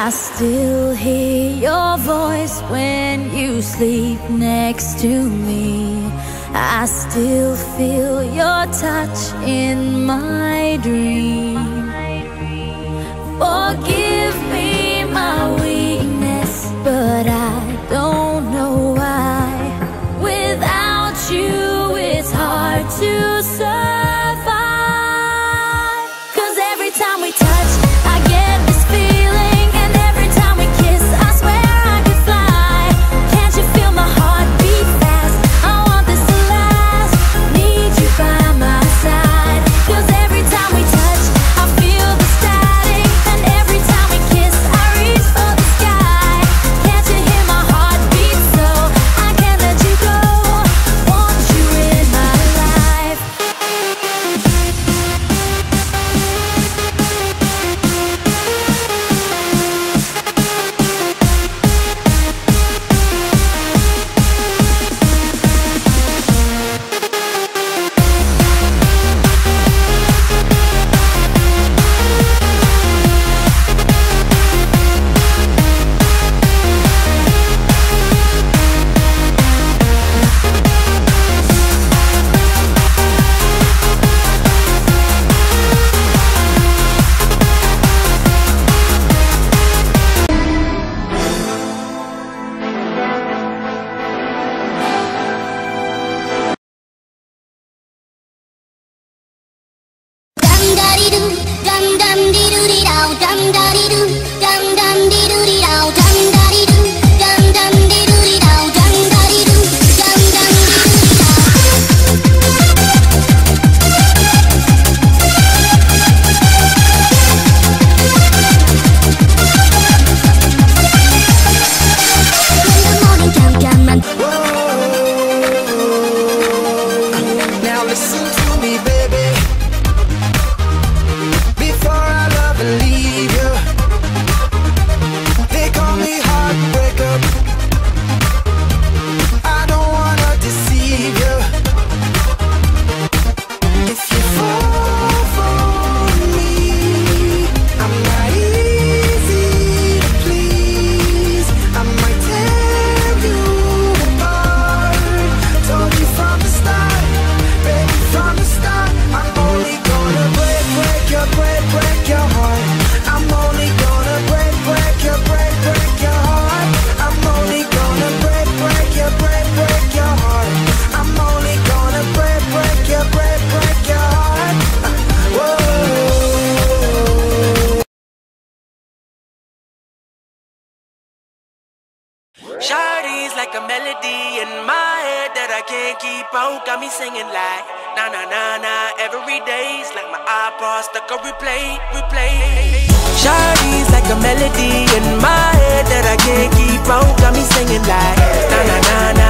I still hear your voice when you sleep next to me. I still feel your touch in my dream. Forgive me my weakness, but I don't know why. Without you, it's hard to survive. 'Cause every time we touch, I get this feeling, and every time we kiss, I swear I could fly. Can't you feel my heart beat fast? I want this to last. Need you by my side. 'Cause every time we touch, I feel the static, and every time we kiss, I reach for the sky. Can't you hear my heart beat? So I can't let you go. Want you in my life. Now listen to me, baby. Before I love and leave you, they call me heartbreaker. I don't wanna deceive you. If you fall for me, I'm not easy to please. I might tear you apart. Told you from the start, baby, from the start. I'm only gonna break your heart. I'm only gonna break your heart. I'm only gonna break your heart. I'm only gonna break your heart. Whoa. Shawty's like a melody in my head that I can't keep out. Got me singing like na na na na every day's like my iPod stuck on replay. Shawty's like a melody in my head that I can't keep out. Got me singing like na na na na.